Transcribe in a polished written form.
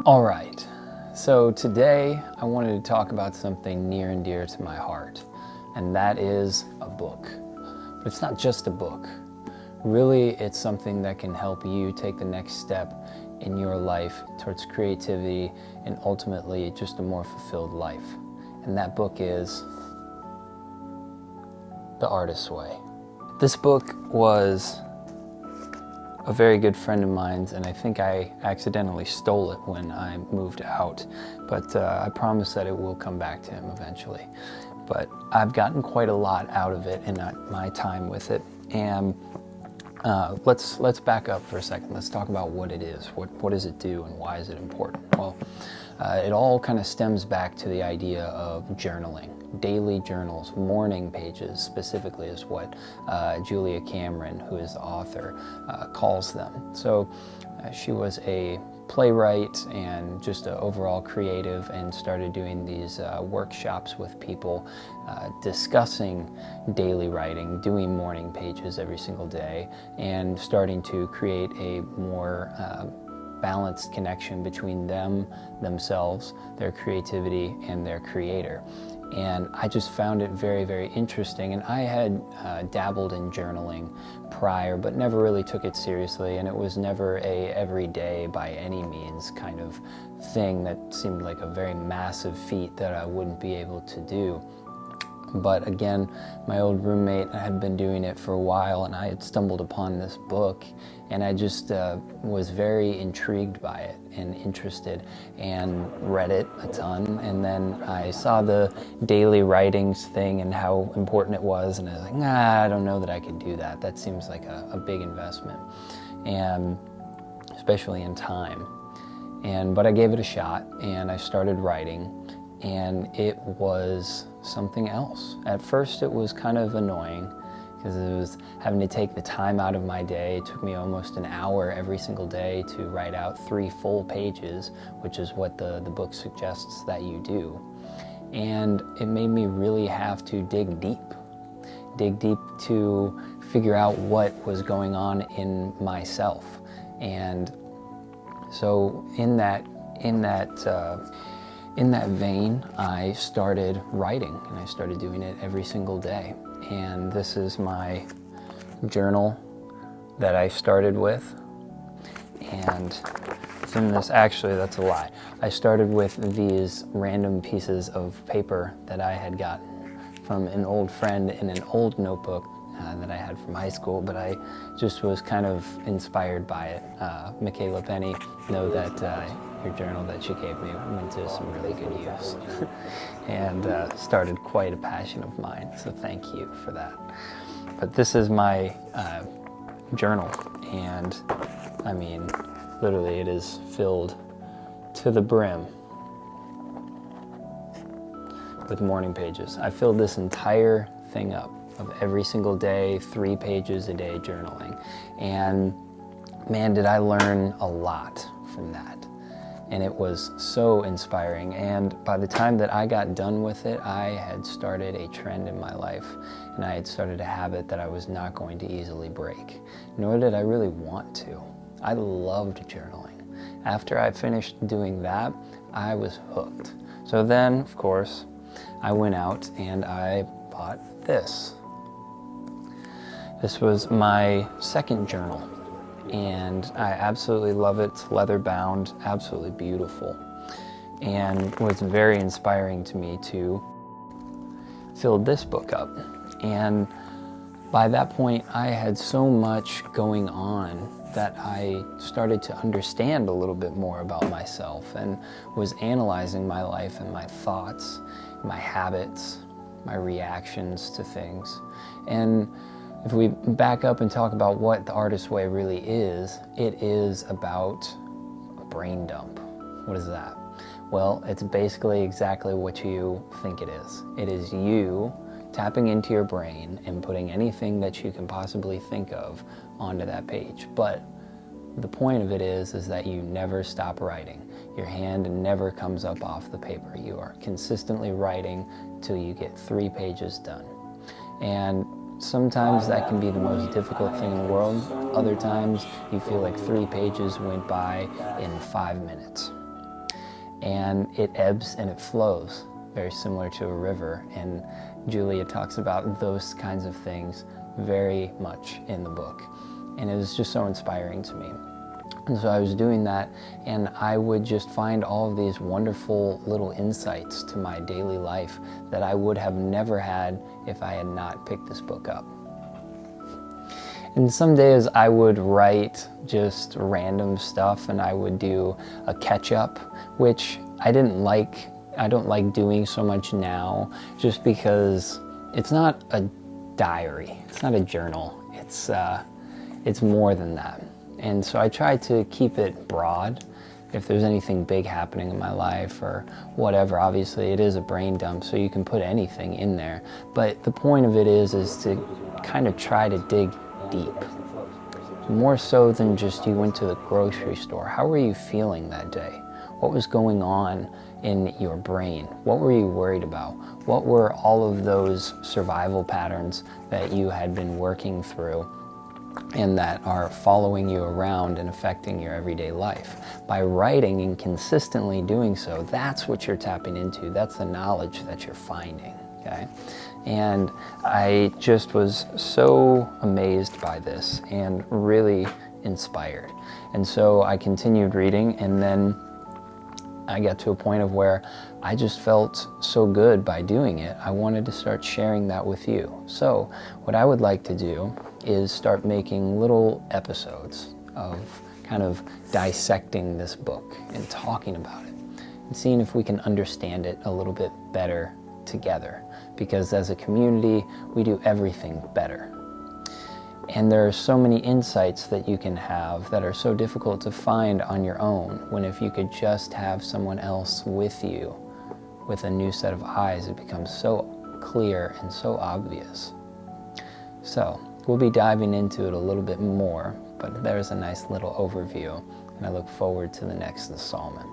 All right, so today I wanted to talk about something near and dear to my heart, and that is a book. But it's not just a book. Really, it's something that can help you take the next step in your life towards creativity and ultimately just a more fulfilled life. And that book is The Artist's Way. This book was a very good friend of mine's, and I think I accidentally stole it when I moved out, but I promise that it will come back to him eventually. But I've gotten quite a lot out of it in my time with it, and let's back up for a second. Let's talk about what it is. What does it do, and why is it important? Well, it all kind of stems back to the idea of journaling. Daily journals, morning pages specifically is what Julia Cameron, who is the author, calls them. So she was a playwright and just an overall creative, and started doing these workshops with people discussing daily writing, doing morning pages every single day, and starting to create a more balanced connection between themselves, their creativity, and their creator. And I just found it very, very interesting. And I had dabbled in journaling prior, but never really took it seriously. And it was never a everyday by any means kind of thing that seemed like a very massive feat that I wouldn't be able to do. But again, my old roommate had been doing it for a while, and I had stumbled upon this book, and I just was very intrigued by it and interested, and read it a ton. And then I saw the daily writings thing and how important it was, and I was like, nah, I don't know that I could do that. That seems like a big investment, and especially in time. But I gave it a shot, and I started writing. And it was something else. At first it was kind of annoying because it was having to take the time out of my day. It took me almost an hour every single day to write out 3 full pages, which is what the book suggests that you do. And it made me really have to dig deep to figure out what was going on in myself. And so in that vein, I started writing, and I started doing it every single day. And this is my journal that I started with. And it's in this, actually, that's a lie. I started with these random pieces of paper that I had gotten from an old friend in an old notebook that I had from high school, but I just was kind of inspired by it. Michaela Penny, know that your journal that she gave me went to some really good use and started quite a passion of mine, so thank you for that. But this is my journal, and I mean, literally it is filled to the brim with morning pages. I filled this entire thing up of every single day, 3 pages a day journaling. And man, did I learn a lot from that. And it was so inspiring. And by the time that I got done with it, I had started a trend in my life, and I had started a habit that I was not going to easily break, nor did I really want to. I loved journaling. After I finished doing that, I was hooked. So then, of course, I went out and I bought this. This was my second journal, and I absolutely love it. It's leather bound, absolutely beautiful, and was very inspiring to me to fill this book up. And by that point, I had so much going on that I started to understand a little bit more about myself, and was analyzing my life and my thoughts, my habits, my reactions to things. And if we back up and talk about what The Artist's Way really is, it is about a brain dump. What is that? Well, it's basically exactly what you think it is. It is you tapping into your brain and putting anything that you can possibly think of onto that page. But the point of it is that you never stop writing. Your hand never comes up off the paper. You are consistently writing till you get 3 pages done. And sometimes that can be the most difficult thing in the world. Other times you feel like 3 pages went by in 5 minutes. and it ebbs and it flows, very similar to a river. And Julia talks about those kinds of things very much in the book. And it was just so inspiring to me. And so I was doing that, and I would just find all of these wonderful little insights to my daily life that I would have never had if I had not picked this book up. And some days I would write just random stuff, and I would do a catch-up, which I don't like doing so much now, just because it's not a diary, it's not a journal, it's more than that. And so I try to keep it broad. If there's anything big happening in my life or whatever, obviously it is a brain dump, so you can put anything in there. But the point of it is to kind of try to dig deep. More so than just you went to the grocery store. How were you feeling that day? What was going on in your brain? What were you worried about? What were all of those survival patterns that you had been working through and that are following you around and affecting your everyday life? By writing and consistently doing so, that's what you're tapping into. That's the knowledge that you're finding, okay? And I just was so amazed by this and really inspired. And so I continued reading, and then I got to a point of where I just felt so good by doing it. I wanted to start sharing that with you. So what I would like to do is start making little episodes of kind of dissecting this book and talking about it and seeing if we can understand it a little bit better together. Because as a community, we do everything better. And there are so many insights that you can have that are so difficult to find on your own, when if you could just have someone else with you with a new set of eyes, it becomes so clear and so obvious. So we'll be diving into it a little bit more, but there's a nice little overview, and I look forward to the next installment.